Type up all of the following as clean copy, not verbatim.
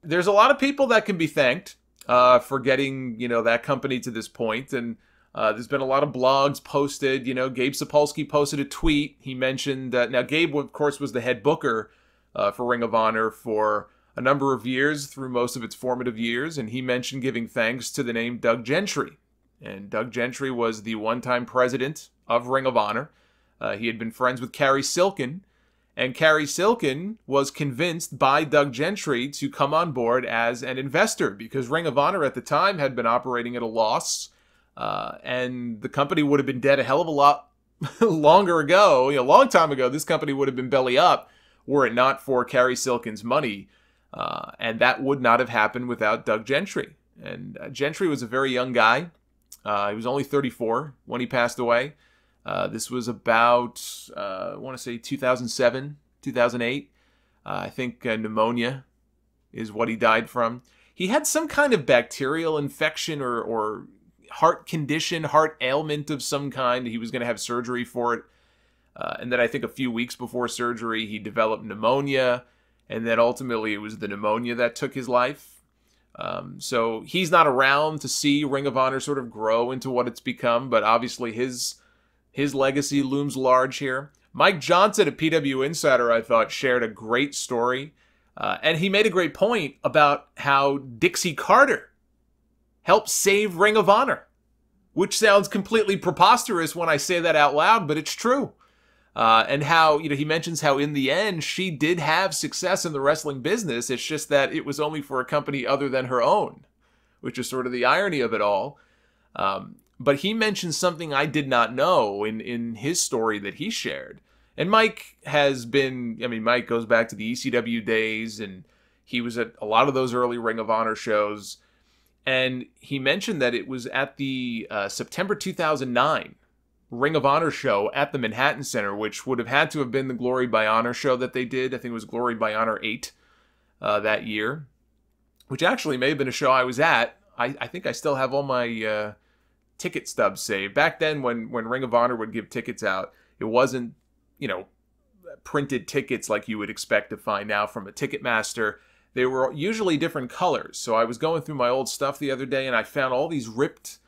There's a lot of people that can be thanked for getting, that company to this point. And there's been a lot of blogs posted. Gabe Sapolsky posted a tweet. He mentioned that now Gabe, of course, was the head booker for Ring of Honor for a number of years through most of its formative years. And he mentioned giving thanks to the name Doug Gentry. And Doug Gentry was the one-time president of Ring of Honor. He had been friends with Carrie Silkin. And Carrie Silkin was convinced by Doug Gentry to come on board as an investor because Ring of Honor at the time had been operating at a loss. And the company would have been dead a hell of a lot longer ago. A long time ago, this company would have been belly up were it not for Carrie Silkin's money. And that would not have happened without Doug Gentry. And Gentry was a very young guy. He was only 34 when he passed away. This was about, I want to say 2007, 2008. I think pneumonia is what he died from. He had some kind of bacterial infection or heart condition, heart ailment of some kind. He was going to have surgery for it. And then I think a few weeks before surgery, he developed pneumonia. And then ultimately it was the pneumonia that took his life. So he's not around to see Ring of Honor sort of grow into what it's become. But obviously his legacy looms large here. Mike Johnson at PW Insider, I thought, shared a great story. And he made a great point about how Dixie Carter helped save Ring of Honor. Which sounds completely preposterous when I say that out loud, but it's true. And how, he mentions how in the end, she did have success in the wrestling business. It's just that it was only for a company other than her own, which is sort of the irony of it all. But he mentioned something I did not know in his story that he shared. And Mike has been, Mike goes back to the ECW days, and he was at a lot of those early Ring of Honor shows. And he mentioned that it was at the September 2009 Ring of Honor show at the Manhattan Center, which would have had to have been the Glory by Honor show that they did. I think it was Glory by Honor 8 that year, which actually may have been a show I was at. I think I still have all my ticket stubs saved. Back then, when Ring of Honor would give tickets out, it wasn't, printed tickets like you would expect to find now from a Ticketmaster. They were usually different colors. So I was going through my old stuff the other day, and I found all these ripped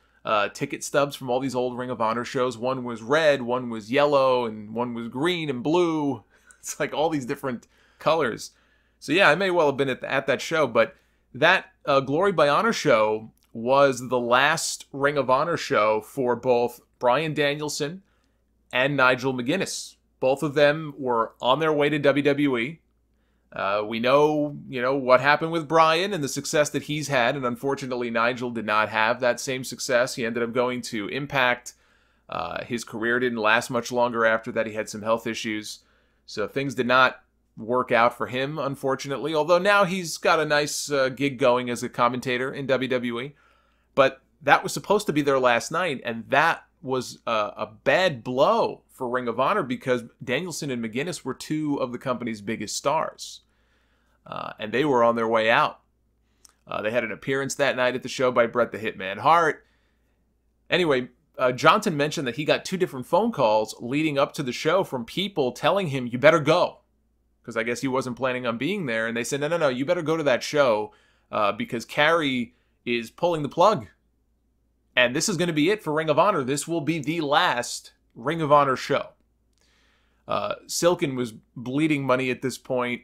ticket stubs from all these old Ring of Honor shows. One was red, one was yellow, and one was green and blue. It's like all these different colors. So yeah, I may well have been at that show, but that Glory by Honor show was the last Ring of Honor show for both Bryan Danielson and Nigel McGuinness. Both of them were on their way to WWE. We know, what happened with Bryan and the success that he's had, and unfortunately Nigel did not have that same success. He ended up going to Impact. His career didn't last much longer after that. He had some health issues. So things did not work out for him, unfortunately, although now he's got a nice gig going as a commentator in WWE. But that was supposed to be their last night, and that was a bad blow for Ring of Honor because Danielson and McGuinness were two of the company's biggest stars. And they were on their way out. They had an appearance that night at the show by Bret the Hitman Hart. Anyway, Johnson mentioned that he got 2 different phone calls leading up to the show from people telling him, you better go. Because I guess he wasn't planning on being there. And they said, no, you better go to that show because Carrie is pulling the plug. And this is going to be it for Ring of Honor. This will be the last Ring of Honor show. Silkin was bleeding money at this point.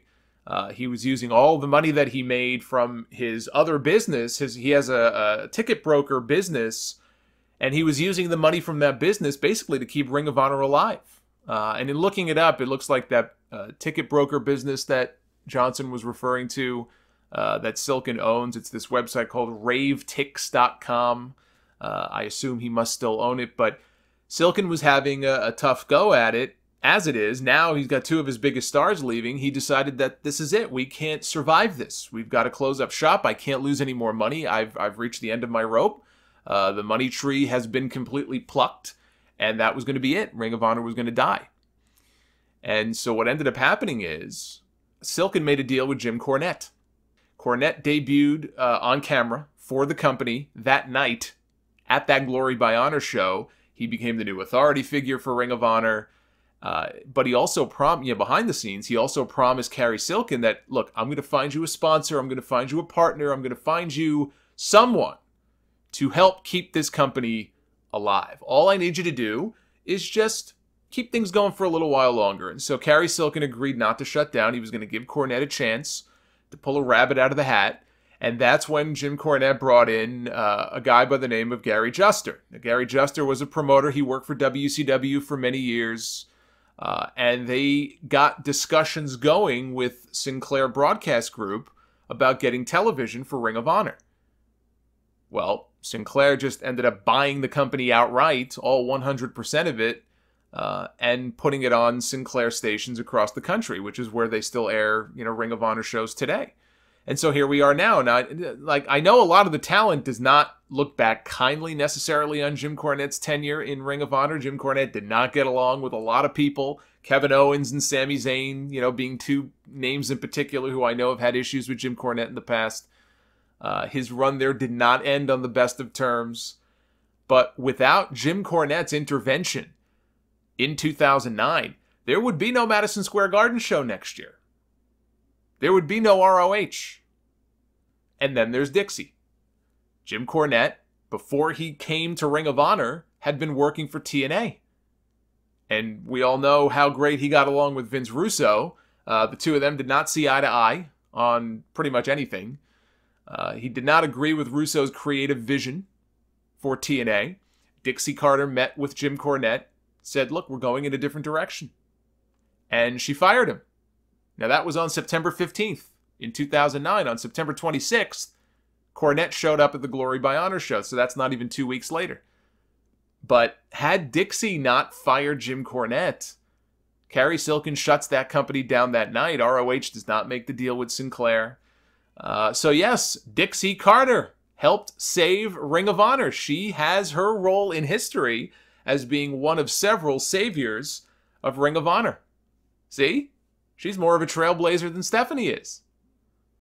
He was using all the money that he made from his other business. He has a ticket broker business, and he was using the money from that business basically to keep Ring of Honor alive. And in looking it up, it looks like that ticket broker business that Johnson was referring to, that Silkin owns. It's this website called ravetix.com. I assume he must still own it, but Silkin was having a tough go at it. As it is, now he's got 2 of his biggest stars leaving. He decided that this is it. We can't survive this. We've got to close up shop. I can't lose any more money. I've reached the end of my rope. The money tree has been completely plucked, and that was going to be it. Ring of Honor was going to die. And so what ended up happening is Silkin made a deal with Jim Cornette. Cornette debuted on camera for the company that night at that Glory by Honor show. He became the new authority figure for Ring of Honor. But he also behind the scenes, he also promised Carrie Silkin that, look, I'm going to find you a sponsor, I'm going to find you a partner, I'm going to find you someone to help keep this company alive. All I need you to do is just keep things going for a little while longer. And so Carrie Silkin agreed not to shut down. He was going to give Cornette a chance to pull a rabbit out of the hat. And that's when Jim Cornette brought in a guy by the name of Gary Juster. Now, Gary Juster was a promoter. He worked for WCW for many years. And they got discussions going with Sinclair Broadcast Group about getting television for Ring of Honor. Well, Sinclair just ended up buying the company outright, all 100% of it, and putting it on Sinclair stations across the country, which is where they still air, Ring of Honor shows today. And so here we are now. Now, I know a lot of the talent does not look back kindly necessarily on Jim Cornette's tenure in Ring of Honor. Jim Cornette did not get along with a lot of people. Kevin Owens and Sami Zayn, being two names in particular who I know have had issues with Jim Cornette in the past. His run there did not end on the best of terms. But without Jim Cornette's intervention in 2009, there would be no Madison Square Garden show next year. There would be no ROH. And then there's Dixie. Jim Cornette, before he came to Ring of Honor, had been working for TNA. And we all know how great he got along with Vince Russo. The two of them did not see eye to eye on pretty much anything. He did not agree with Russo's creative vision for TNA. Dixie Carter met with Jim Cornette, said, look, we're going in a different direction. And she fired him. Now, that was on September 15th in 2009. On September 26th, Cornette showed up at the Glory by Honor show, so that's not even 2 weeks later. But had Dixie not fired Jim Cornette, Carrie Silkin shuts that company down that night. ROH does not make the deal with Sinclair. So yes, Dixie Carter helped save Ring of Honor. She has her role in history as being one of several saviors of Ring of Honor. See? She's more of a trailblazer than Stephanie is.